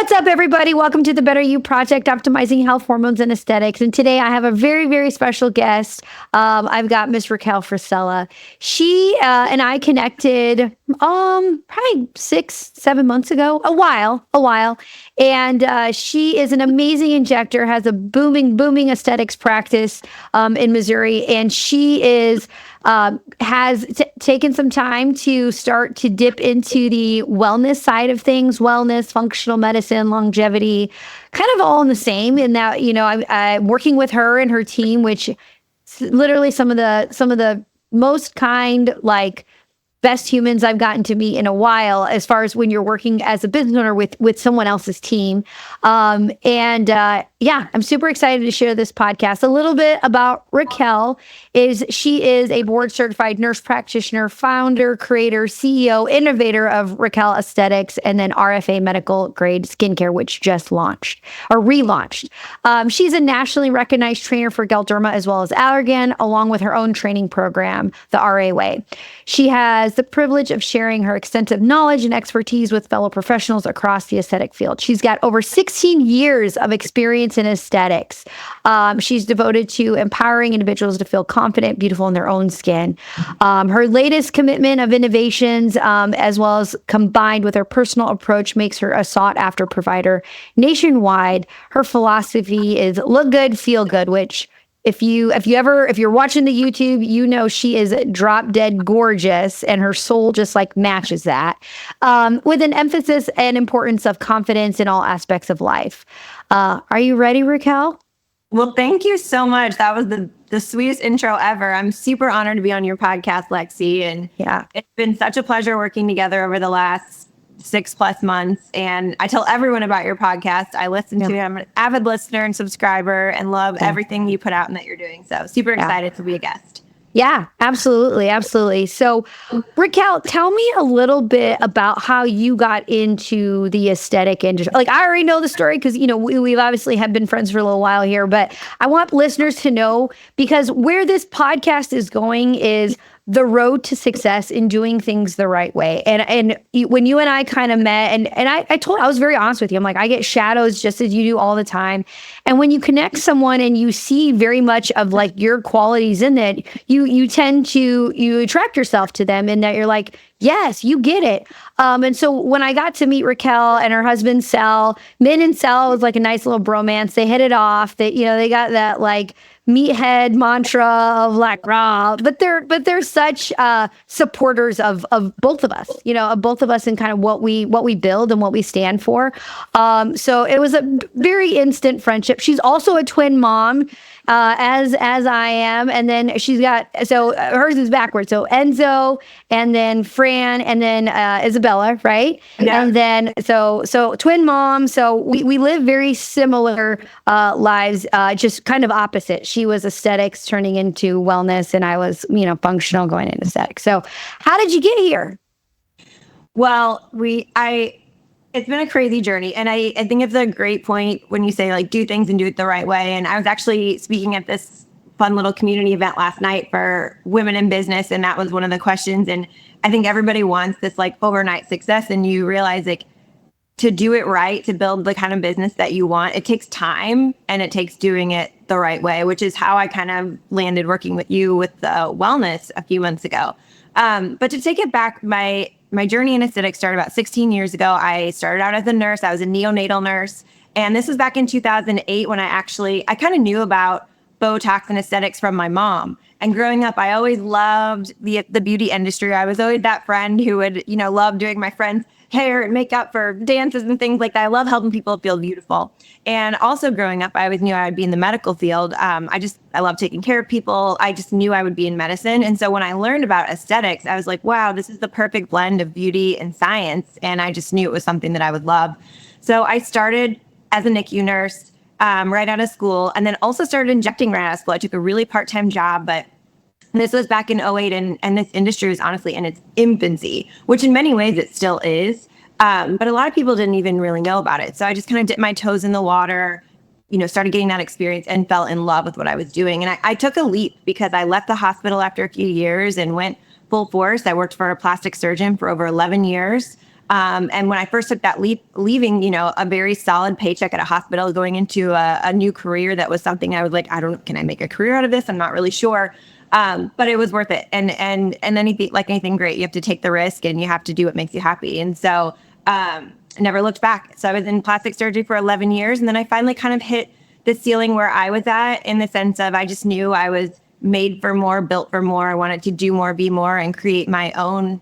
What's up, everybody? Welcome to the Better You Project, optimizing health, hormones, and aesthetics. And today I have a very, very special guest. I've got Miss Racquel Frisella. She and I connected probably 6-7 months ago, a while. And she is an amazing injector, has a booming aesthetics practice in Missouri. And she is has taken some time to start to dip into the wellness side of things, wellness, functional medicine, longevity, kind of all in the same. In that, I'm working with her and her team, which literally some of the most kind, like, best humans I've gotten to meet in a while, as far as when you're working as a business owner with someone else's team. I'm super excited to share this podcast. A little bit about Racquel is she is a board-certified nurse practitioner, founder, creator, CEO, innovator of Racquel Aesthetics, and then RFA medical grade skincare, which just launched or relaunched. She's a nationally recognized trainer for Galderma as well as Allergan, along with her own training program, the RA Way. She has the privilege of sharing her extensive knowledge and expertise with fellow professionals across the aesthetic field. She's got over 16 years of experience in aesthetics. She's devoted to empowering individuals to feel confident, beautiful in their own skin. Her latest commitment of innovations, as well as combined with her personal approach, makes her a sought-after provider nationwide. Her philosophy is look good, feel good, which if you're watching the YouTube, she is drop dead gorgeous, and her soul just like matches that, with an emphasis and importance of confidence in all aspects of life. Are you ready, Racquel? Well, thank you so much. That was the sweetest intro ever. I'm super honored to be on your podcast, Lexi. And yeah, it's been such a pleasure working together over the last 6+ months. And I tell everyone about your podcast. I listen to it. I'm an avid listener and subscriber and love everything you put out and that you're doing. So super excited to be a guest. Yeah, absolutely. So, Racquel, tell me a little bit about how you got into the aesthetic industry. Like, I already know the story because, we've obviously have been friends for a little while here, but I want listeners to know, because where this podcast is going is the road to success in doing things the right way. And when you and I kind of met, and I was very honest with you. I'm like, I get shadows just as you do all the time. And when you connect someone and you see very much of like your qualities in it, you tend to attract yourself to them, and that you're like, yes, you get it. And so when I got to meet Racquel and her husband Sal, Min and Sal was like a nice little bromance. They hit it off. They got that like meathead mantra of like raw, but they're such supporters of both of us, of both of us and kind of what we build and what we stand for. So it was a very instant friendship. She's also a twin mom, as I am, and then she's got, so hers is backwards. So Enzo, and then Fran, and then Isabella, right? Yeah. And then so twin mom. So we live very similar lives, just kind of opposite. She was aesthetics turning into wellness, and I was, functional going into aesthetics. So how did you get here? Well, it's been a crazy journey. And I think it's a great point when you say, like, do things and do it the right way. And I was actually speaking at this fun little community event last night for women in business. And that was one of the questions. And I think everybody wants this like overnight success. And you realize, like, to do it right, to build the kind of business that you want, it takes time and it takes doing it the right way, which is how I kind of landed working with you with the wellness a few months ago. But to take it back, my journey in aesthetics started about 16 years ago. I started out as a nurse. I was a neonatal nurse. And this was back in 2008 when I kind of knew about Botox and aesthetics from my mom. And growing up, I always loved the beauty industry. I was always that friend who would, love doing my friends' hair and makeup for dances and things like that. I love helping people feel beautiful. And also growing up, I always knew I would be in the medical field. I love taking care of people. I just knew I would be in medicine. And so when I learned about aesthetics, I was like, wow, this is the perfect blend of beauty and science. And I just knew it was something that I would love. So I started as a NICU nurse right out of school, and then also started injecting right out of school. I took a really part-time job, but this was back in 2008, and this industry was honestly in its infancy, which in many ways it still is. But a lot of people didn't even really know about it. So I just kind of dipped my toes in the water, started getting that experience and fell in love with what I was doing. And I took a leap because I left the hospital after a few years and went full force. I worked for a plastic surgeon for over 11 years. And when I first took that leap, leaving, a very solid paycheck at a hospital, going into a new career that was something I was like, can I make a career out of this? I'm not really sure. But it was worth it. And anything, like anything great, you have to take the risk and you have to do what makes you happy. And so, I never looked back. So I was in plastic surgery for 11 years. And then I finally kind of hit the ceiling where I was at, in the sense of, I just knew I was made for more, built for more. I wanted to do more, be more, and create my own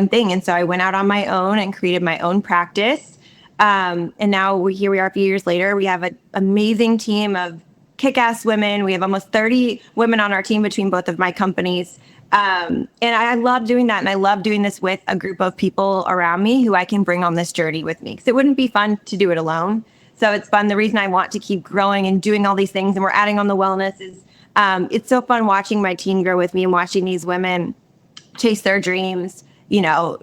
thing. And so I went out on my own and created my own practice. And now here we are a few years later. We have an amazing team of kick-ass women. We have almost 30 women on our team between both of my companies. And I love doing that. And I love doing this with a group of people around me who I can bring on this journey with me, because it wouldn't be fun to do it alone. So it's fun. The reason I want to keep growing and doing all these things, and we're adding on the wellness, is it's so fun watching my team grow with me and watching these women chase their dreams,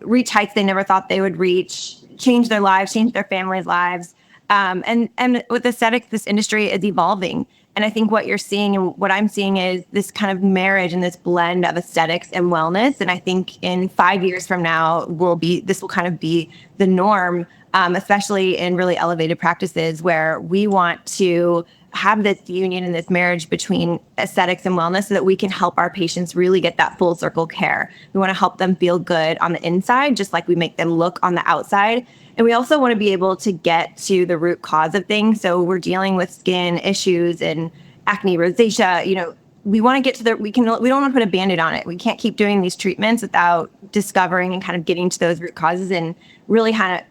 reach heights they never thought they would reach, change their lives, change their families' lives. And with aesthetics, this industry is evolving. And I think what you're seeing and what I'm seeing is this kind of marriage and this blend of aesthetics and wellness. And I think in 5 years from now, this will kind of be the norm, especially in really elevated practices, where we want to have this union and this marriage between aesthetics and wellness so that we can help our patients really get that full circle care. We want to help them feel good on the inside, just like we make them look on the outside. And we also want to be able to get to the root cause of things. So we're dealing with skin issues and acne, rosacea, we want to get to we don't want to put a Band-Aid on it. We can't keep doing these treatments without discovering and kind of getting to those root causes and really kind of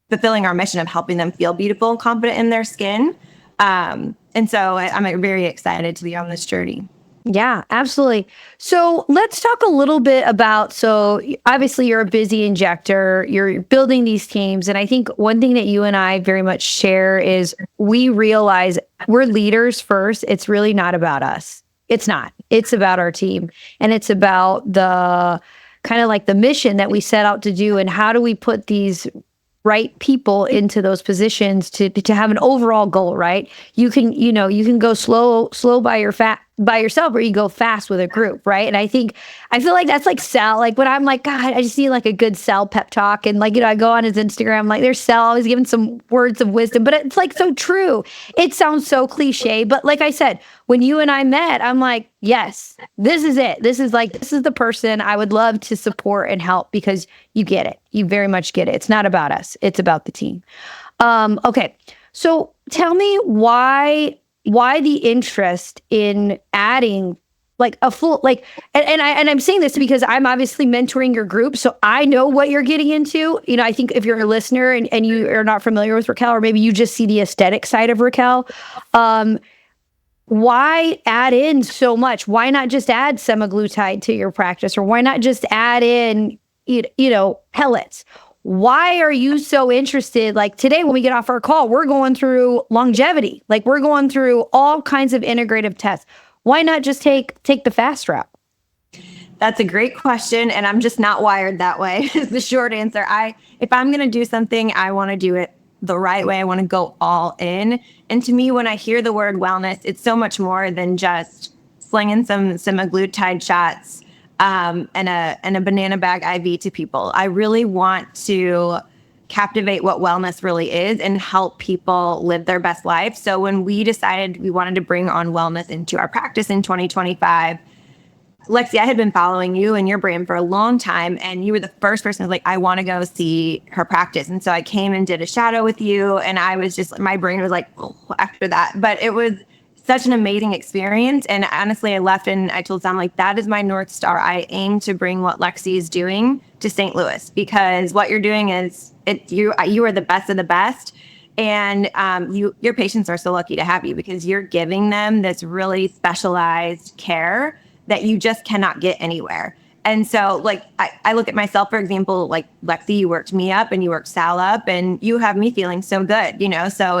fulfilling our mission of helping them feel beautiful and confident in their skin. And so I'm very excited to be on this journey. Yeah, absolutely. So let's talk a little bit about, so obviously you're a busy injector, you're building these teams. And I think one thing that you and I very much share is we realize we're leaders first. It's really not about us. It's not. It's about our team. And it's about the kind of like the mission that we set out to do, and how do we put these right people into those positions to have an overall goal, right? You can go slow by yourself, or you go fast with a group, right? And I feel like that's like Sal, like when I'm like, God, I just need like a good Sal pep talk. And like, I go on his Instagram, like there's Sal always giving some words of wisdom, but it's like so true. It sounds so cliche, but like I said, when you and I met, I'm like, yes, this is it. This is the person I would love to support and help, because you get it. You very much get it. It's not about us. It's about the team. Okay. So tell me why the interest in adding like a full, like, and I'm saying this because I'm obviously mentoring your group, so I know what you're getting into. I think if you're a listener and you are not familiar with Racquel, or maybe you just see the aesthetic side of Racquel, why add in so much? Why not just add semaglutide to your practice? Or why not just add in, pellets? Why are you so interested? Like today, when we get off our call, we're going through longevity. Like we're going through all kinds of integrative tests. Why not just take the fast route? That's a great question. And I'm just not wired that way is the short answer. If I'm going to do something, I want to do it the right way. I want to go all in. And to me, when I hear the word wellness, it's so much more than just slinging some semaglutide shots and a banana bag IV to people. I really want to captivate what wellness really is and help people live their best life. So when we decided we wanted to bring on wellness into our practice in 2025, Lexi, I had been following you and your brand for a long time, and you were the first person who was like, I want to go see her practice. And so I came and did a shadow with you, and I was just, my brain was like, oh, after that. But it was such an amazing experience. And honestly, I left and I told Sam, like, that is my North Star. I aim to bring what Lexi is doing to St. Louis, because what you're doing is, you are the best of the best. And your patients are so lucky to have you, because you're giving them this really specialized care that you just cannot get anywhere. And so, like, I look at myself, for example, like, Lexi, you worked me up and you worked Sal up, and you have me feeling so good, So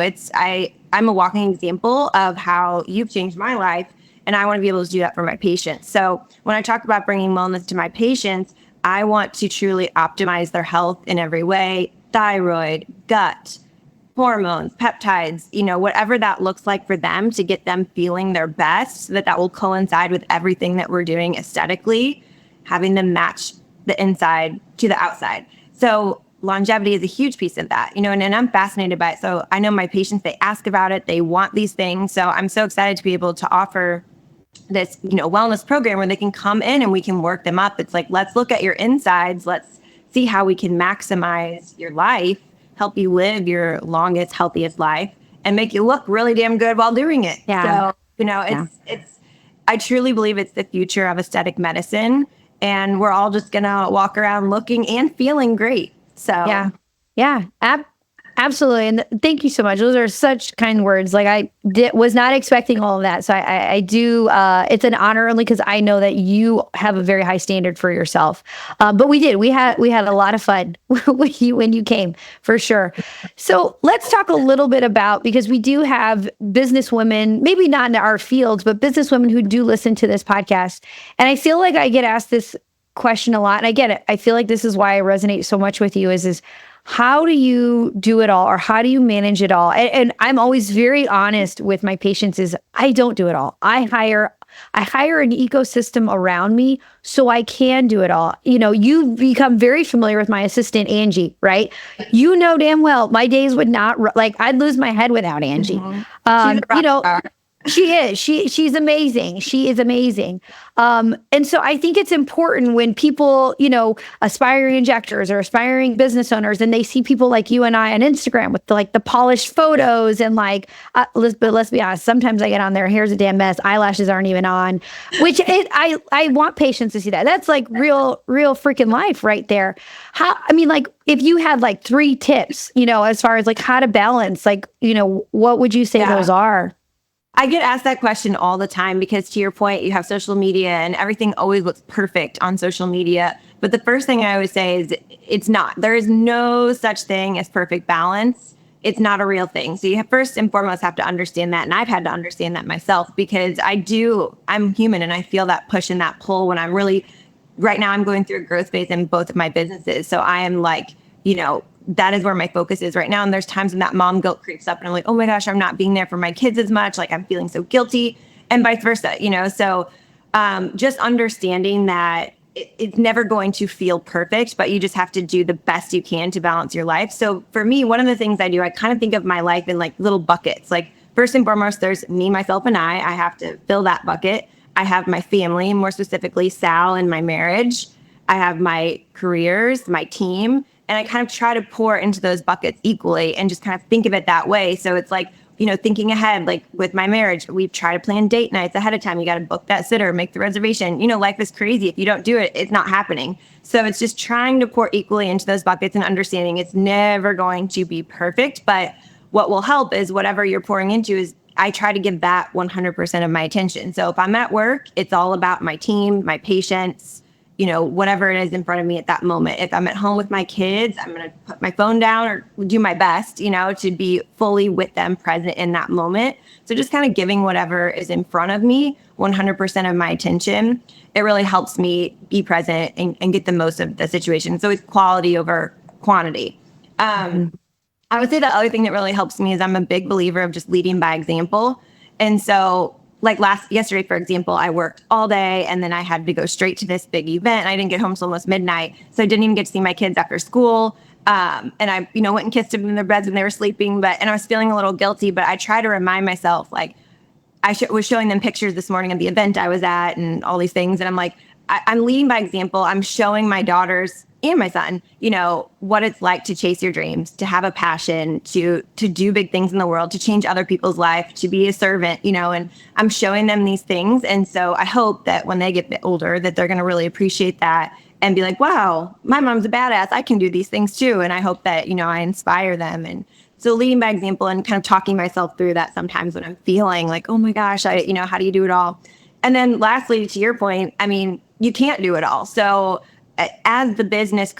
I'm a walking example of how you've changed my life, and I want to be able to do that for my patients. So when I talk about bringing wellness to my patients, I want to truly optimize their health in every way: thyroid, gut, hormones, peptides, whatever that looks like for them, to get them feeling their best, so that will coincide with everything that we're doing aesthetically, having them match the inside to the outside. So longevity is a huge piece of that, and I'm fascinated by it. So I know my patients, they ask about it, they want these things. So I'm so excited to be able to offer this, wellness program where they can come in and we can work them up. It's like, let's look at your insides. Let's see how we can maximize your life, help you live your longest, healthiest life, and make you look really damn good while doing it. Yeah. So, it's, I truly believe it's the future of aesthetic medicine, and we're all just going to walk around looking and feeling great. So, yeah, absolutely. And thank you so much. Those are such kind words. Like was not expecting all of that. So I do, it's an honor only because I know that you have a very high standard for yourself. But we had a lot of fun with you when you came, for sure. So let's talk a little bit about, because we do have business women, maybe not in our fields, but business women who do listen to this podcast. And I feel like I get asked this question a lot, and I get it. I feel like this is why I resonate so much with you is how do you do it all, or how do you manage it all? And I'm always very honest with my patients is I don't do it all. I hire an ecosystem around me so I can do it all. You've become very familiar with my assistant, Angie, right? You know damn well my days would not, I'd lose my head without Angie. She is. She's amazing. She is amazing. And so I think it's important when people, aspiring injectors or aspiring business owners, and they see people like you and I on Instagram with the polished photos and but let's be honest, sometimes I get on there, hair's a damn mess, eyelashes aren't even on, which I want patients to see that. That's real freaking life right there. If you had 3 tips, as far as how to balance, what would you say those are? I get asked that question all the time because, to your point, you have social media and everything always looks perfect on social media. But the first thing I always say is it's not. There is no such thing as perfect balance. It's not a real thing. So you first and foremost have to understand that. And I've had to understand that myself because I'm human and I feel that push and that pull when right now I'm going through a growth phase in both of my businesses. So I am that is where my focus is right now. And there's times when that mom guilt creeps up and I'm like, oh my gosh, I'm not being there for my kids as much. I'm feeling so guilty, and vice versa, So just understanding that it's never going to feel perfect, but you just have to do the best you can to balance your life. So for me, one of the things I do, I kind of think of my life in little buckets. First and foremost, there's me, myself, and I have to fill that bucket. I have my family, more specifically Sal and my marriage. I have my careers, my team. And I kind of try to pour into those buckets equally and just kind of think of it that way. So it's thinking ahead, with my marriage, we try to plan date nights ahead of time. You got to book that sitter, make the reservation. Life is crazy. If you don't do it, it's not happening. So it's just trying to pour equally into those buckets and understanding it's never going to be perfect. But what will help is whatever you're pouring into is I try to give that 100% of my attention. So if I'm at work, it's all about my team, my patients, whatever it is in front of me at that moment. If I'm at home with my kids, I'm going to put my phone down or do my best, to be fully with them, present in that moment. So just kind of giving whatever is in front of me 100% of my attention. It really helps me be present and get the most of the situation. So it's quality over quantity. I would say the other thing that really helps me is I'm a big believer of just leading by example. And so yesterday, for example, I worked all day and then I had to go straight to this big event. I didn't get home till almost midnight. So I didn't even get to see my kids after school. And I, went and kissed them in their beds when they were sleeping, and I was feeling a little guilty, but I try to remind myself, was showing them pictures this morning of the event I was at and all these things. And I'm I'm leading by example. I'm showing my daughters and my son, what it's like to chase your dreams, to have a passion, to do big things in the world, to change other people's life, to be a servant, and I'm showing them these things. And so I hope that when they get older, that they're going to really appreciate that and be like, wow, my mom's a badass. I can do these things too. And I hope that, I inspire them. And so leading by example and kind of talking myself through that sometimes when I'm feeling oh my gosh, how do you do it all? And then lastly, to your point, you can't do it all. So as the business,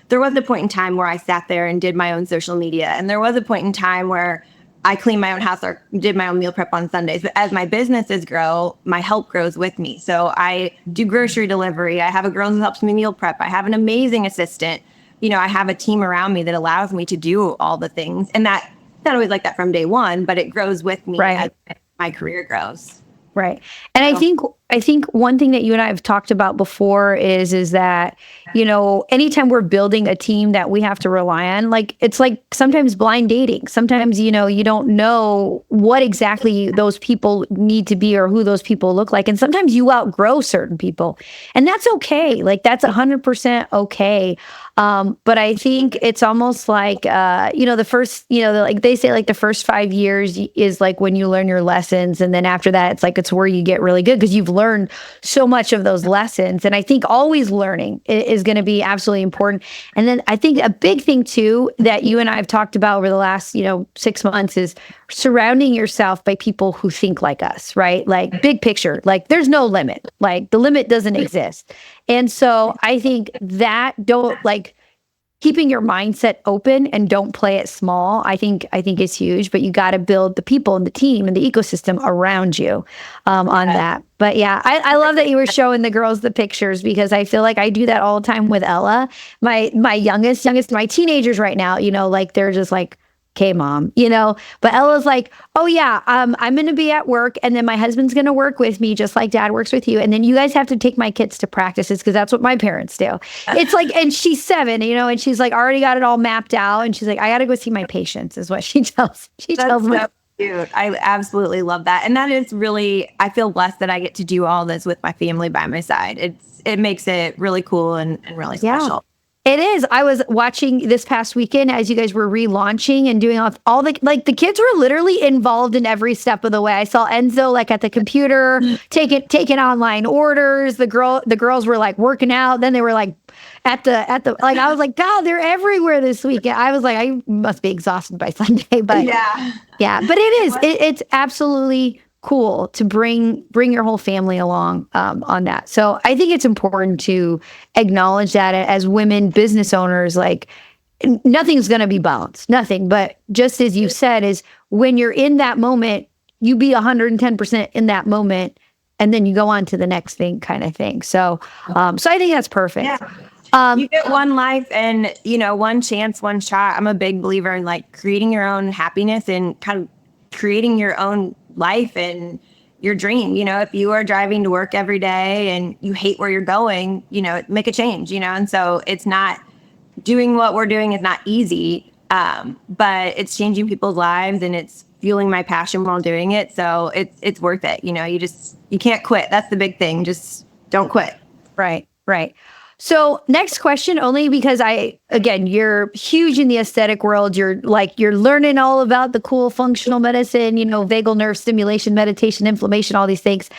there was a point in time where I sat there and did my own social media. And there was a point in time where I cleaned my own house or did my own meal prep on Sundays. But as my businesses grow, my help grows with me. So I do grocery delivery. I have a girl who helps me meal prep. I have an amazing assistant. I have a team around me that allows me to do all the things. And that's not always like that from day one, but it grows with me as my career grows. Right. And I think I think one thing that you and I have talked about before is that, anytime we're building a team that we have to rely on, like it's like sometimes blind dating. Sometimes, you don't know what exactly those people need to be or who those people look like. And sometimes you outgrow certain people. And that's okay. Like that's 100% okay. But I think it's almost like, the first, like they say, like the first 5 years is like when you learn your lessons. And then after that, it's where you get really good because you've learned so much of those lessons. And I think always learning is going to be absolutely important. And then I think a big thing too, that you and I have talked about over the last, 6 months is surrounding yourself by people who think like us, right? Like big picture, like there's no limit, like the limit doesn't exist. And so I think that don't like keeping your mindset open and don't play it small. I think is huge, but you got to build the people and the team and the ecosystem around you on that. But yeah, I love that you were showing the girls the pictures because I feel like I do that all the time with Ella, my youngest, my teenagers right now, like they're just like, okay, mom, but Ella's like, oh yeah, I'm going to be at work and then my husband's going to work with me just like dad works with you. And then you guys have to take my kids to practices because that's what my parents do. It's like, and she's 7, and she's like already got it all mapped out. And she's like, I got to go see my patients is what she tells me. So cute. I absolutely love that. And that is really, I feel blessed that I get to do all this with my family by my side. It makes it really cool and really special. It is. I was watching this past weekend as you guys were relaunching and doing all the, like the kids were literally involved in every step of the way. I saw Enzo like at the computer taking online orders. The girls were like working out. Then they were like at the like I was like, God, they're everywhere this weekend. I was like, I must be exhausted by Sunday, but yeah. But it is. It's absolutely cool to bring your whole family along on that. So I think it's important to acknowledge that as women business owners, like nothing's going to be balanced, nothing. But just as you said, is when you're in that moment, you be 110% in that moment, and then you go on to the next thing, kind of thing. So I think that's perfect. Yeah. You get one life and one chance, one shot. I'm a big believer in like creating your own happiness and kind of creating your own life and your dream. If you are driving to work every day and you hate where you're going, make a change, and so it's not doing what we're doing is not easy, but it's changing people's lives and it's fueling my passion while doing it. So it's worth it. You can't quit. That's the big thing. Just don't quit. Right. So next question, only because you're huge in the aesthetic world. You're learning all about the cool functional medicine, vagal nerve stimulation, meditation, inflammation, all these things.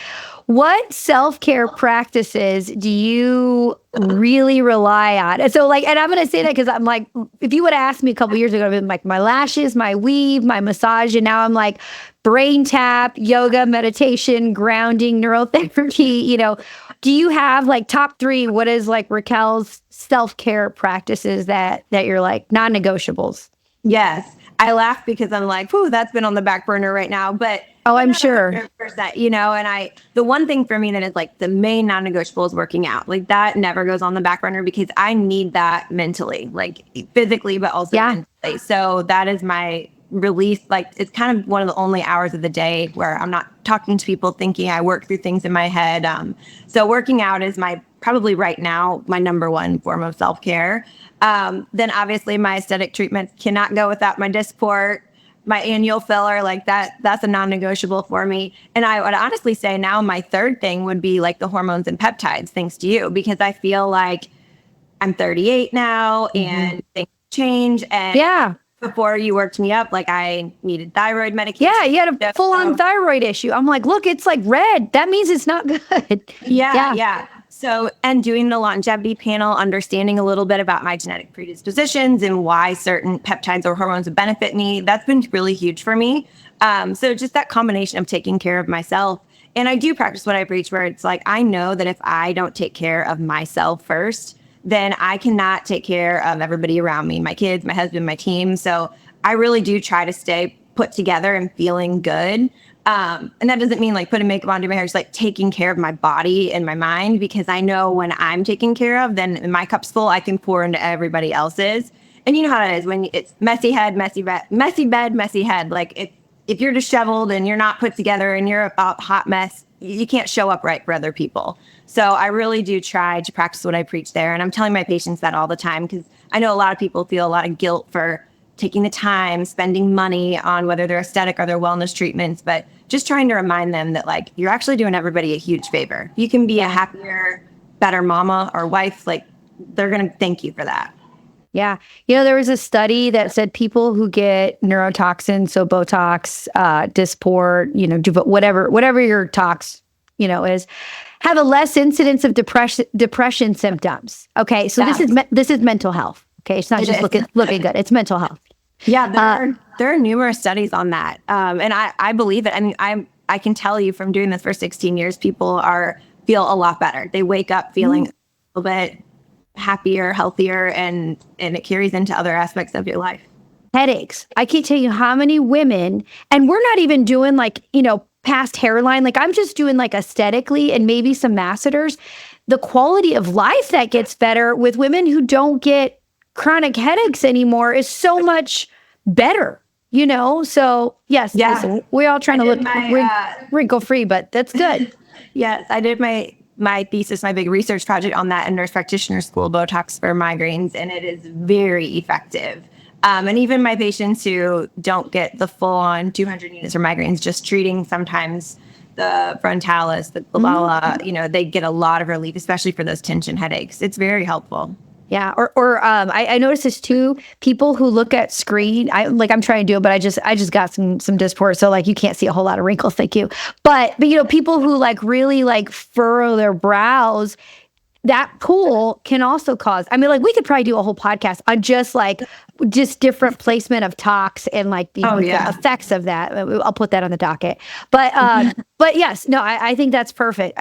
What self-care practices do you really rely on? And so and I'm going to say that because I'm like, if you would have asked me a couple years ago, I'd been like my lashes, my weave, my massage. And now I'm like brain tap, yoga, meditation, grounding, neurotherapy, do you have like top 3? What is like Racquel's self-care practices that you're like non-negotiables? Yes. I laugh because I'm like, whew, that's been on the back burner right now. But I'm sure. And the one thing for me that is like the main non-negotiable is working out. Like that never goes on the back burner because I need that mentally, like physically, but also mentally. So that is my release. Like it's kind of one of the only hours of the day where I'm not talking to people thinking I work through things in my head. So working out is probably right now my number one form of self-care. Then obviously my aesthetic treatments cannot go without my disc port, my annual filler, like that's a non-negotiable for me. And I would honestly say now my third thing would be like the hormones and peptides, thanks to you, because I feel like I'm 38 now and things change. And before you worked me up, like I needed thyroid medication. Yeah, you had a full-on thyroid issue. I'm like, look, it's like red. That means it's not good. Yeah. So, and doing the longevity panel, understanding a little bit about my genetic predispositions and why certain peptides or hormones would benefit me, that's been really huge for me. So just that combination of taking care of myself. And I do practice what I preach, where it's like, I know that if I don't take care of myself first, then I cannot take care of everybody around me, my kids, my husband, my team. So I really do try to stay put together and feeling good. And that doesn't mean like putting makeup on, doing my hair, just like taking care of my body and my mind, because I know when I'm taken care of, then my cup's full, I can pour into everybody else's. And you know how it is when it's messy head, messy bed, messy head. Like if you're disheveled and you're not put together and you're a hot mess, you can't show up right for other people. So I really do try to practice what I preach there. And I'm telling my patients that all the time, because I know a lot of people feel a lot of guilt for taking the time, spending money on whether they're aesthetic or their wellness treatments, but just trying to remind them that like, you're actually doing everybody a huge favor. You can be a happier, better mama or wife. Like, they're going to thank you for that. Yeah. There was a study that said people who get neurotoxin, so Botox, Dysport, whatever your tox, is, have a less incidence of depression symptoms. Okay. So this is mental health. Okay. It's not just looking good. It's mental health. Yeah. There are numerous studies on that. And I believe it. I mean, I can tell you from doing this for 16 years, people feel a lot better. They wake up feeling a little bit happier, healthier, and it carries into other aspects of your life. Headaches. I can't tell you how many women, and we're not even doing past hairline. Like, I'm just doing like aesthetically and maybe some masseters. The quality of life that gets better with women who don't get chronic headaches anymore is so much better, So yes, listen, we're all trying to look wrinkle free, but that's good. Yes, I did my thesis, my big research project on that in nurse practitioner school, Botox for migraines, and it is very effective. And even my patients who don't get the full on 200 units for migraines, just treating sometimes the frontalis, the glabella, they get a lot of relief, especially for those tension headaches. It's very helpful. Yeah. I noticed this too. People who look at screen, I'm trying to do it, but I just got some Dysport. So you can't see a whole lot of wrinkles. Thank you. But people who really furrow their brows, that pool can also cause, we could probably do a whole podcast on just different placement of tox and the effects of that. I'll put that on the docket. But yes, no, I think that's perfect.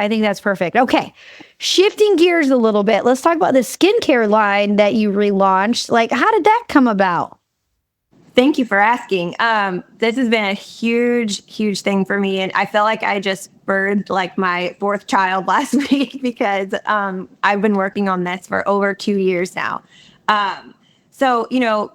Okay. Shifting gears a little bit. Let's talk about the skincare line that you relaunched. How did that come about? Thank you for asking. This has been a huge, huge thing for me. And I feel like I just birthed my fourth child last week because I've been working on this for over 2 years now. So,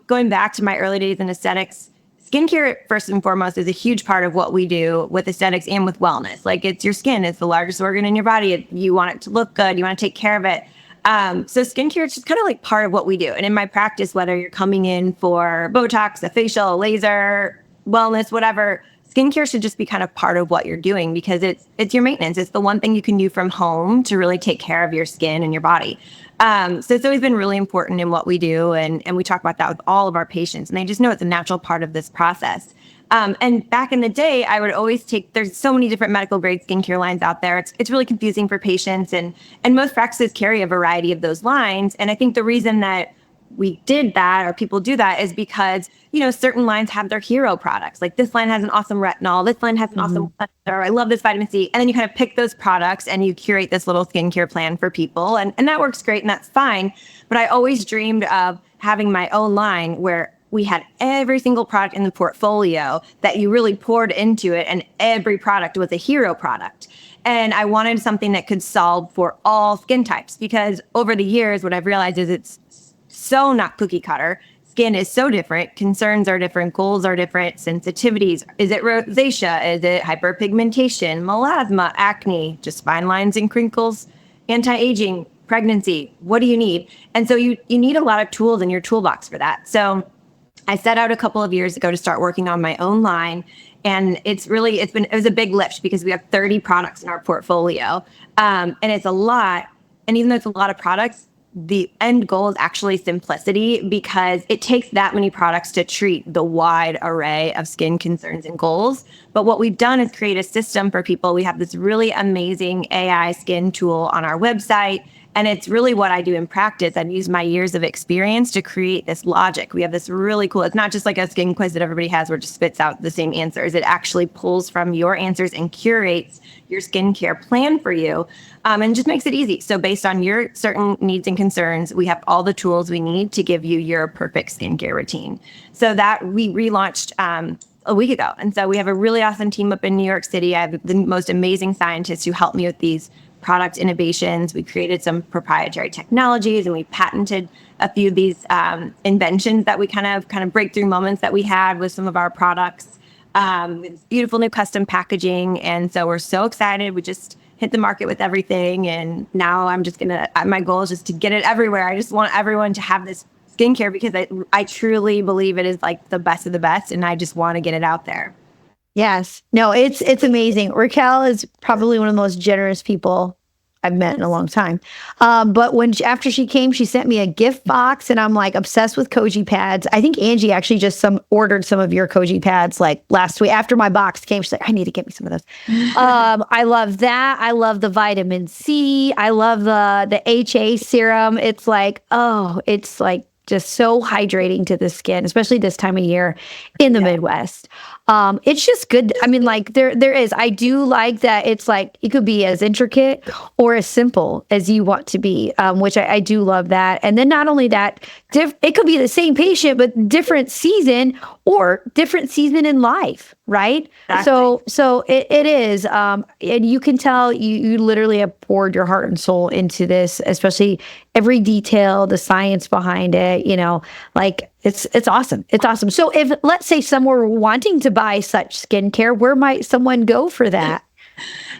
going back to my early days in aesthetics, skincare, first and foremost, is a huge part of what we do with aesthetics and with wellness. It's your skin. It's the largest organ in your body. You want it to look good. You want to take care of it. So skincare is just kind of part of what we do. And in my practice, whether you're coming in for Botox, a facial, a laser, wellness, whatever, skincare should just be kind of part of what you're doing because it's your maintenance. It's the one thing you can do from home to really take care of your skin and your body. So it's always been really important in what we do. And we talk about that with all of our patients. And they just know it's a natural part of this process. And back in the day, I would always there's so many different medical grade skincare lines out there. It's really confusing for patients and most practices carry a variety of those lines. And I think the reason that we did that or people do that is because, certain lines have their hero products. Like this line has an awesome retinol. This line has an awesome, or I love this vitamin C. And then you kind of pick those products and you curate this little skincare plan for people. And that works great and that's fine. But I always dreamed of having my own line where we had every single product in the portfolio that you really poured into it, and every product was a hero product. And I wanted something that could solve for all skin types because over the years, what I've realized is it's so not cookie cutter. Skin is so different. Concerns are different. Goals are different. Sensitivities. Is it rosacea? Is it hyperpigmentation, melasma, acne, just fine lines and crinkles, anti-aging, pregnancy? What do you need? And so you need a lot of tools in your toolbox for that. So I set out a couple of years ago to start working on my own line. And it was a big lift because we have 30 products in our portfolio. And it's a lot. And even though it's a lot of products, the end goal is actually simplicity because it takes that many products to treat the wide array of skin concerns and goals. But what we've done is create a system for people. We have this really amazing AI skin tool on our website. And it's really what I do in practice. I've used my years of experience to create this logic. We have this really cool, it's not just like a skin quiz that everybody has where it just spits out the same answers. It actually pulls from your answers and curates your skincare plan for you and just makes it easy. So based on your certain needs and concerns, we have all the tools we need to give you your perfect skincare routine. So that we relaunched a week ago. And so we have a really awesome team up in New York City. I have the most amazing scientists who help me with these product innovations. We created some proprietary technologies and we patented a few of these inventions that we kind of breakthrough moments that we had with some of our products. with beautiful new custom packaging. And so we're so excited. We just hit the market with everything. And now I'm just my goal is just to get it everywhere. I just want everyone to have this skincare because I truly believe it is like the best of the best. And I just want to get it out there. Yes. No, it's amazing. Racquel is probably one of the most generous people I've met in a long time. But after she came, she sent me a gift box, and I'm like obsessed with Koji pads. I think Angie actually just ordered some of your Koji pads like last week after my box came. She's like, I need to get me some of those. I love that. I love the vitamin C. I love the HA serum. It's like just so hydrating to the skin, especially this time of year in the Midwest. It's just good. I mean, like I do like that it's like, it could be as intricate or as simple as you want to be, which I do love that. And then not only that, it could be the same patient, but different season or different season in life, right? Exactly. So it is. And you can tell you literally have poured your heart and soul into this, especially every detail, the science behind it, like it's awesome. It's awesome. So if, let's say, someone were wanting to buy such skincare, where might someone go for that?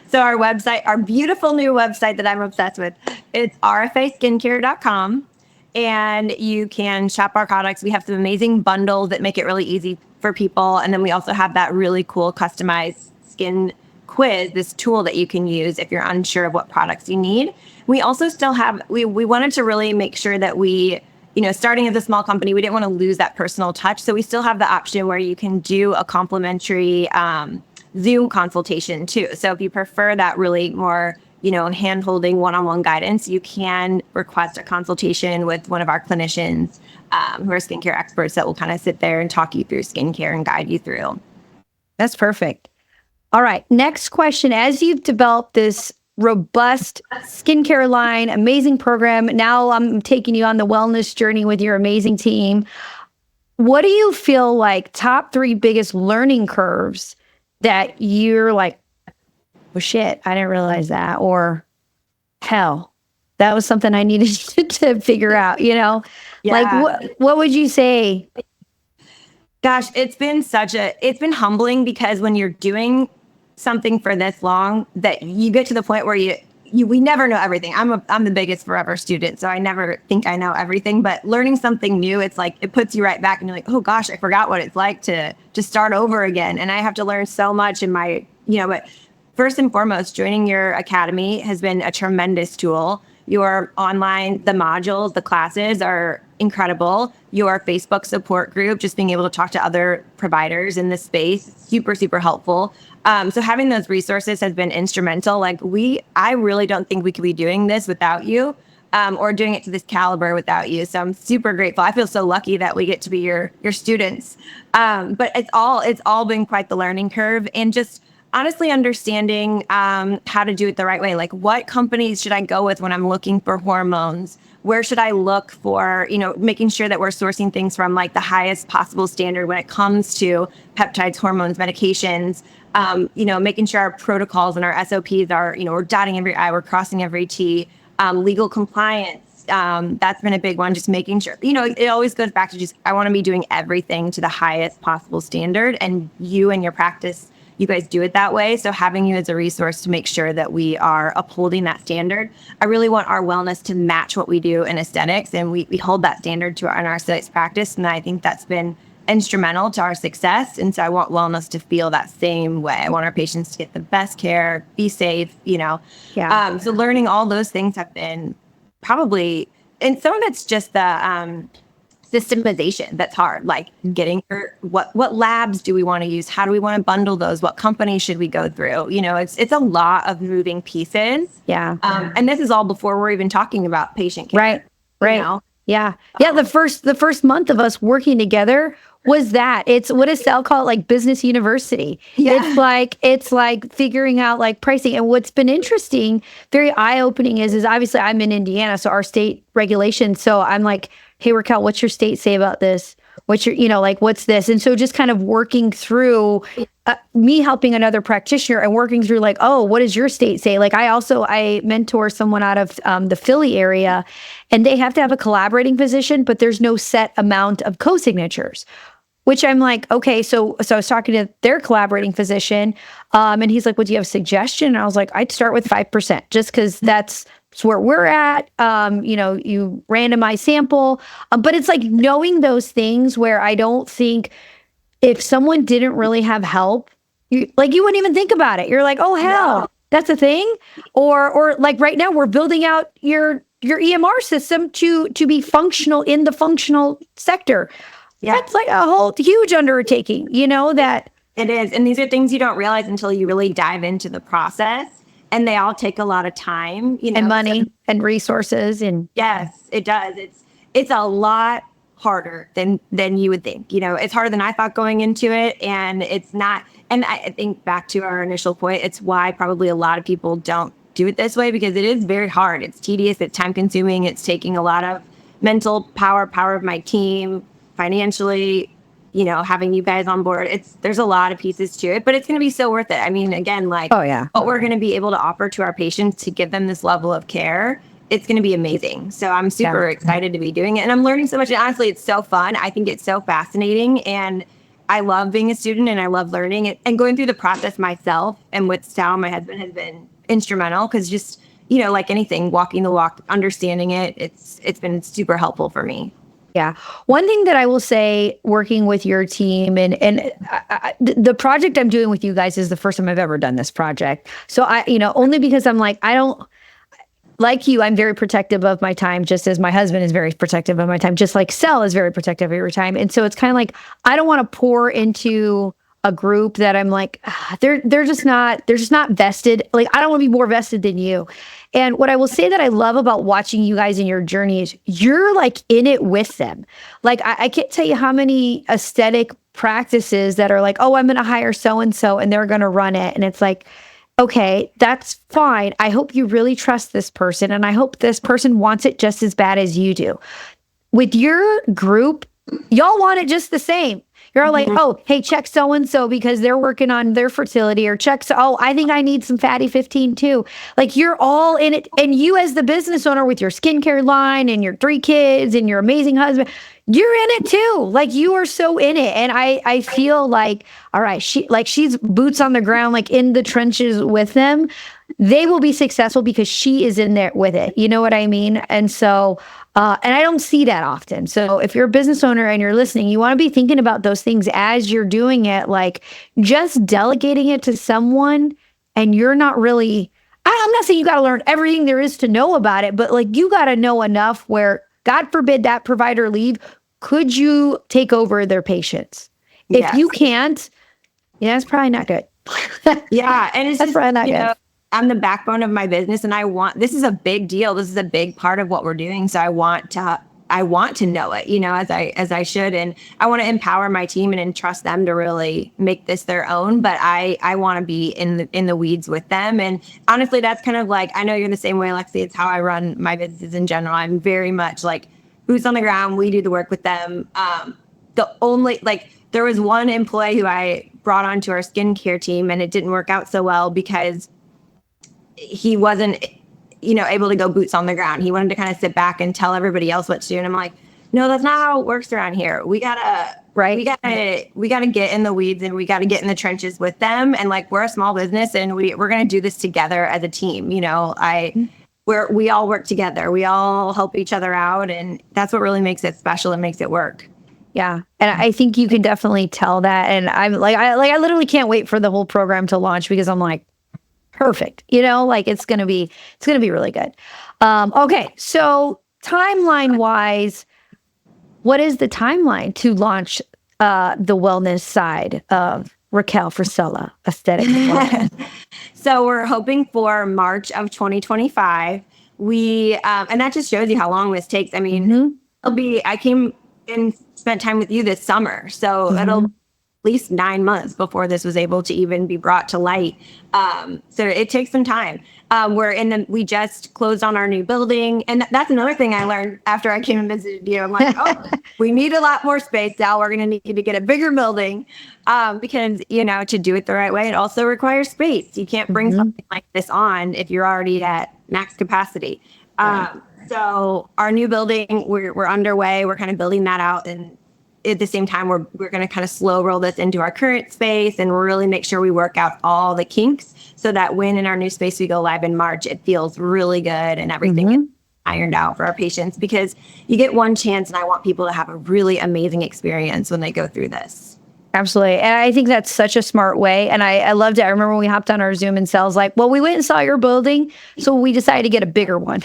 So our website, our beautiful new website that I'm obsessed with, it's rfaskincare.com. And you can shop our products. We have some amazing bundles that make it really easy for people. And then we also have that really cool customized skin quiz, this tool that you can use if you're unsure of what products you need. We also still have, we wanted to really make sure that we, starting as a small company, we didn't want to lose that personal touch. So we still have the option where you can do a complimentary Zoom consultation too. So if you prefer that really more, hand-holding one-on-one guidance, you can request a consultation with one of our clinicians who are skincare experts that will kind of sit there and talk you through skincare and guide you through. That's perfect. All right. Next question. As you've developed this robust skincare line, amazing program, now I'm taking you on the wellness journey with your amazing team. What do you feel like top 3 biggest learning curves that you're like, oh shit, I didn't realize that, or hell, that was something I needed to figure out, Yeah. Like what would you say? Gosh, it's been humbling because when you're doing something for this long, that you get to the point where we never know everything. I'm the biggest forever student, so I never think I know everything, but learning something new, it's like, it puts you right back and you're like, oh gosh, I forgot what it's like to start over again. And I have to learn so much in my, but first and foremost, joining your academy has been a tremendous tool. Your online, the modules, the classes are incredible. Your Facebook support group, just being able to talk to other providers in this space, super, super helpful. So having those resources has been instrumental. Like I really don't think we could be doing this without you, or doing it to this caliber without you. So I'm super grateful. I feel so lucky that we get to be your students. But it's all been quite the learning curve, and just honestly understanding how to do it the right way. Like, what companies should I go with when I'm looking for hormones? Where should I look for, making sure that we're sourcing things from like the highest possible standard when it comes to peptides, hormones, medications, making sure our protocols and our SOPs are, we're dotting every I, we're crossing every T, legal compliance. That's been a big one, just making sure, it always goes back to just, I want to be doing everything to the highest possible standard, and you and your practice, you guys do it that way. So having you as a resource to make sure that we are upholding that standard. I really want our wellness to match what we do in aesthetics, and we hold that standard in our aesthetics practice. And I think that's been instrumental to our success. And so I want wellness to feel that same way. I want our patients to get the best care, be safe, Yeah. So learning all those things have been probably, and some of it's just the systemization that's hard, like getting what labs do we want to use? How do we want to bundle those? What companies should we go through? It's a lot of moving pieces. Yeah. And this is all before we're even talking about patient care. Right. Yeah. The first month of us working together was that. It's, what does Sal call it? Like business university. Yeah. It's like figuring out like pricing. And what's been interesting, very eye-opening is obviously I'm in Indiana, so our state regulations. So I'm like, hey, Racquel, what's your state say about this? What's your, what's this? And so just kind of working through me helping another practitioner and working through like, oh, what does your state say? Like I mentor someone out of the Philly area, and they have to have a collaborating physician, but there's no set amount of co-signatures. which I'm like, okay, so I was talking to their collaborating physician, and he's like, well, do you have a suggestion? And I was like, I'd start with 5%, just because that's where we're at. You randomize sample, but it's like knowing those things where I don't think if someone didn't really have help, you wouldn't even think about it. You're like, oh hell, No. that's a thing. Or like right now we're building out your EMR system to be functional in the functional sector. Yeah. That's like a whole huge undertaking, that. It is. And these are things you don't realize until you really dive into the process. And they all take a lot of time, And money and resources. And yes, it does. It's a lot harder than you would think. It's harder than I thought going into it. And it's not. And I think back to our initial point, it's why probably a lot of people don't do it this way, because it is very hard. It's tedious. It's time consuming. It's taking a lot of mental power of my team, financially, having you guys on board. There's a lot of pieces to it, but it's going to be so worth it. I mean, again, like, oh yeah, what we're going to be able to offer to our patients to give them this level of care, it's going to be amazing. So I'm super excited to be doing it. And I'm learning so much. And honestly, it's so fun. I think it's so fascinating. And I love being a student, and I love learning it and going through the process myself. And with Sal, my husband, has been instrumental, because just, like anything, walking the walk, understanding it, it's been super helpful for me. Yeah. One thing that I will say, working with your team and the project I'm doing with you guys is the first time I've ever done this project. So only because I'm like, I don't, like you, I'm very protective of my time, just as my husband is very protective of my time, just like Sel is very protective of your time. And so it's kind of like, I don't want to pour into a group that I'm like, they're just not vested. Like, I don't want to be more vested than you. And what I will say that I love about watching you guys in your journey is you're like in it with them. Like, I can't tell you how many aesthetic practices that are like, oh, I'm going to hire so-and-so and they're going to run it. And it's like, okay, that's fine. I hope you really trust this person. And I hope this person wants it just as bad as you do. With your group, y'all want it just the same. You're all like, oh, hey, check so-and-so because they're working on their fertility, or check, I think I need some fatty 15 too. Like, you're all in it. And you as the business owner with your skincare line and your 3 kids and your amazing husband, you're in it too. Like, you are so in it. And I feel like, all right, she's boots on the ground, like in the trenches with them. They will be successful because she is in there with it. You know what I mean? And so, and I don't see that often. So if you're a business owner and you're listening, you want to be thinking about those things as you're doing it, like just delegating it to someone. And you're not really, I'm not saying you got to learn everything there is to know about it, but like, you got to know enough where, God forbid that provider leave, could you take over their patients? If you can't, it's probably not good. Yeah. And it's that's probably not good. I'm the backbone of my business, and this is a big deal. This is a big part of what we're doing. So I want to know it, as I should. And I want to empower my team and entrust them to really make this their own. But I want to be in the weeds with them. And honestly, that's kind of like, I know you're the same way, Lexi. It's how I run my businesses in general. I'm very much like boots on the ground. We do the work with them. There was one employee who I brought onto our skincare team, and it didn't work out so well because he wasn't, able to go boots on the ground. He wanted to kind of sit back and tell everybody else what to do. And I'm like, no, that's not how it works around here. We gotta get in the weeds, and we gotta get in the trenches with them. And like, we're a small business, and we're gonna do this together as a team. We all work together. We all help each other out, and that's what really makes it special and makes it work. Yeah. And I think you can definitely tell that. And I'm like, I literally can't wait for the whole program to launch, because I'm like, perfect. It's going to be really good. Okay. So timeline wise, what is the timeline to launch the wellness side of Racquel Frisella Aesthetic? So we're hoping for March of 2025. And that just shows you how long this takes. I mean, I came and spent time with you this summer. So it'll at least 9 months before this was able to even be brought to light. So it takes some time. We just closed on our new building. And that's another thing I learned after I came and visited you. I'm like, we need a lot more space now. We're going to need to get a bigger building because, to do it the right way, it also requires space. You can't bring something like this on if you're already at max capacity. Right. So our new building, we're underway. We're kind of building that out, and at the same time, we're going to kind of slow roll this into our current space and really make sure we work out all the kinks so that when in our new space we go live in March, it feels really good and everything is ironed out for our patients, because you get one chance and I want people to have a really amazing experience when they go through this. Absolutely. And I think that's such a smart way. And I loved it. I remember when we hopped on our Zoom and Sal's like, well, we went and saw your building, so we decided to get a bigger one.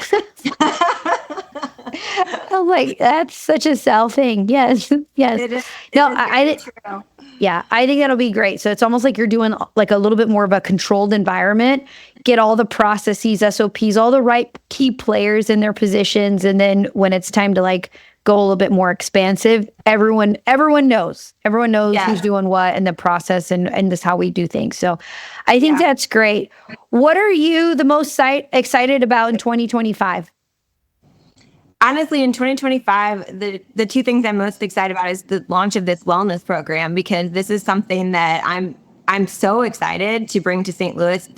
I'm like, that's such a Sal thing. Yes. Yes. Yeah, I think that'll be great. So it's almost like you're doing like a little bit more of a controlled environment, get all the processes, SOPs, all the right key players in their positions. And then when it's time to like go a little bit more expansive, everyone knows who's doing what and the process and this is how we do things. So I think that's great. What are you the most excited about in 2025? Honestly, in 2025, the two things I'm most excited about is the launch of this wellness program, because this is something that I'm so excited to bring to St. Louis.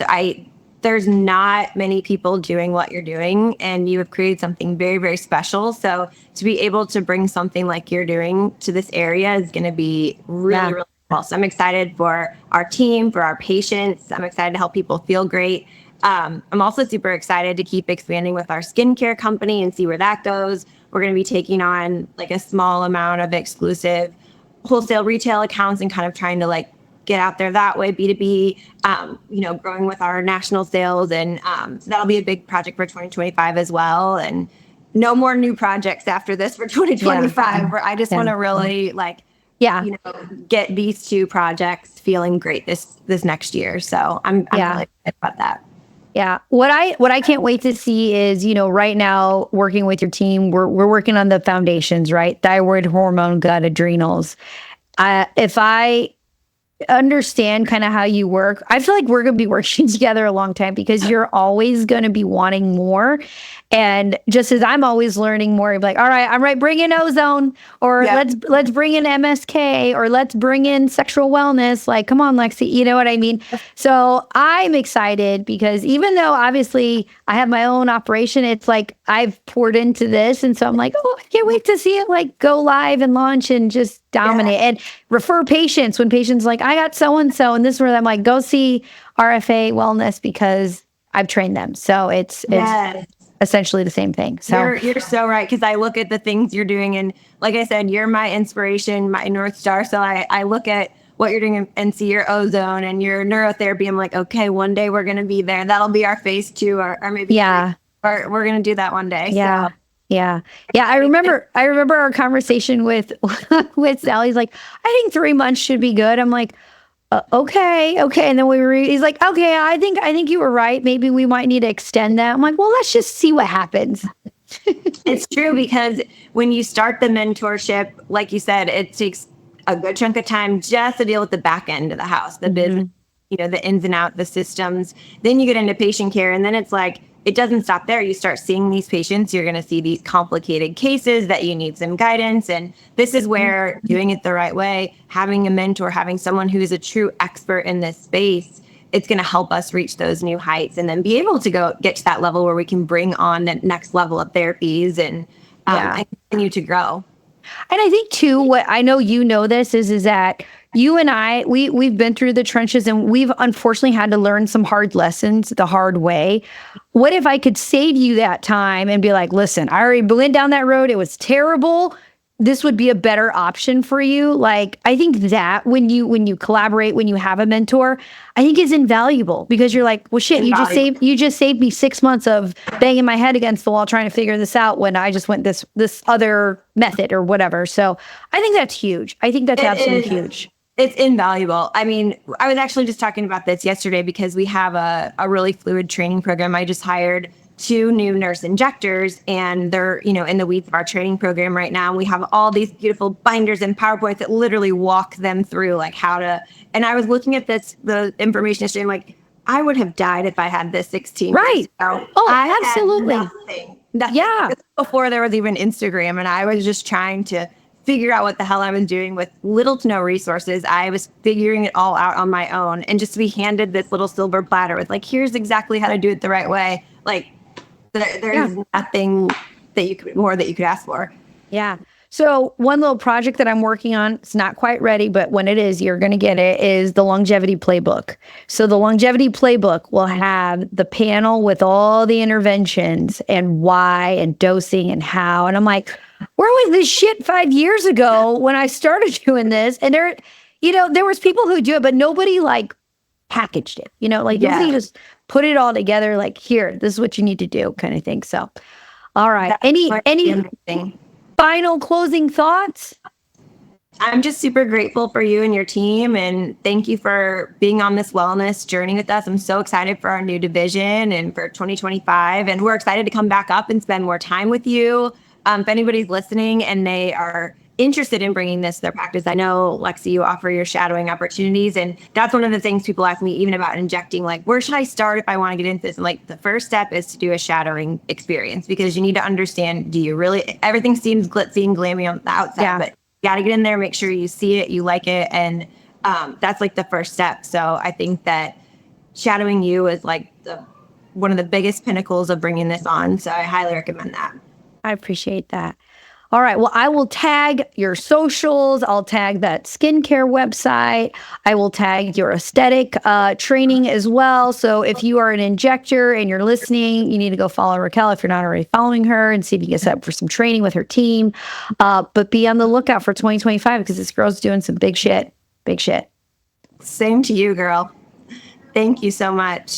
There's not many people doing what you're doing, and you have created something very, very special. So to be able to bring something like you're doing to this area is going to be really, really cool. So I'm excited for our team, for our patients. I'm excited to help people feel great. I'm also super excited to keep expanding with our skincare company and see where that goes. We're going to be taking on like a small amount of exclusive wholesale retail accounts and kind of trying to like get out there that way, B2B, growing with our national sales. And so that'll be a big project for 2025 as well. And no more new projects after this for 2025, where I just want to really get these two projects feeling great this next year. So I'm really excited about that. Yeah. What I can't wait to see is, right now working with your team, we're working on the foundations, right? Thyroid hormone, gut, adrenals. If I understand kind of how you work, I feel like we're going to be working together a long time, because you're always going to be wanting more. And just as I'm always learning more, like, all right, bring in ozone, or let's bring in MSK, or let's bring in sexual wellness. Like, come on, Lexi, you know what I mean? So I'm excited, because even though obviously I have my own operation, it's like I've poured into this. And so I'm like, oh, I can't wait to see it like go live and launch and just dominate and refer patients when patients like, I got so-and-so and this, where I'm like, go see RFA Wellness because I've trained them. So it's essentially the same thing. So you're so right, because I look at the things you're doing, and like I said, you're my inspiration, my North Star. So I look at what you're doing and see your ozone and your neurotherapy. I'm like, okay, one day we're going to be there. That'll be our phase 2 or maybe or we're going to do that one day. Yeah. So. Yeah. I remember our conversation with Sally's like, I think 3 months should be good. I'm like, okay. And then he's like, okay, I think you were right. Maybe we might need to extend that. I'm like, well, let's just see what happens. It's true, because when you start the mentorship, like you said, it takes a good chunk of time just to deal with the back end of the house, the business, the ins and outs, the systems. Then you get into patient care, and then it's like, it doesn't stop there. You start seeing these patients, you're going to see these complicated cases that you need some guidance. And this is where doing it the right way, having a mentor, having someone who is a true expert in this space, it's going to help us reach those new heights and then be able to get to that level where we can bring on the next level of therapies and continue to grow. And I think too, what I know this is that you and I, we've been through the trenches, and we've unfortunately had to learn some hard lessons the hard way. What if I could save you that time and be like, listen, I already went down that road. It was terrible. This would be a better option for you. Like, I think that when you collaborate, when you have a mentor, I think is invaluable, because you're like, well, shit, you just saved me 6 months of banging my head against the wall trying to figure this out when I just went this other method or whatever. So I think that's huge. I think that's absolutely huge. It's invaluable. I mean, I was actually just talking about this yesterday, because we have a really fluid training program. I just hired 2 new nurse injectors, and they're, in the weeds of our training program right now. We have all these beautiful binders and PowerPoints that literally walk them through like how to, and I was looking at the information yesterday, like, I would have died if I had this 16 right. years ago. Oh, absolutely. Nothing. Yeah. Before there was even Instagram, and I was just trying to figure out what the hell I was doing with little to no resources. I was figuring it all out on my own, and just to be handed this little silver platter with like, here's exactly how to do it the right way. Like, there's nothing that you could ask for. Yeah. So one little project that I'm working on, it's not quite ready, but when it is, you're going to get it, is the longevity playbook. So the longevity playbook will have the panel with all the interventions and why and dosing and how. And I'm like, where was this shit 5 years ago when I started doing this? And there was people who do it, but nobody like packaged it, like nobody just put it all together. Like, here, this is what you need to do kind of thing. So, all right. That's Any amazing. final closing thoughts? I'm just super grateful for you and your team, and thank you for being on this wellness journey with us. I'm so excited for our new division and for 2025, and we're excited to come back up and spend more time with you. If anybody's listening and they are interested in bringing this to their practice, I know, Lexi, you offer your shadowing opportunities, and that's one of the things people ask me even about injecting, like, where should I start if I want to get into this? And like, the first step is to do a shadowing experience, because you need to understand, do you really, everything seems glitzy and glammy on the outside, but you got to get in there, make sure you see it, you like it. And that's like the first step. So I think that shadowing you is like one of the biggest pinnacles of bringing this on. So I highly recommend that. I appreciate that. All right. Well, I will tag your socials. I'll tag that skincare website. I will tag your aesthetic training as well. So if you are an injector and you're listening, you need to go follow Racquel if you're not already following her, and see if you can set up for some training with her team. But be on the lookout for 2025, because this girl's doing some big shit. Big shit. Same to you, girl. Thank you so much.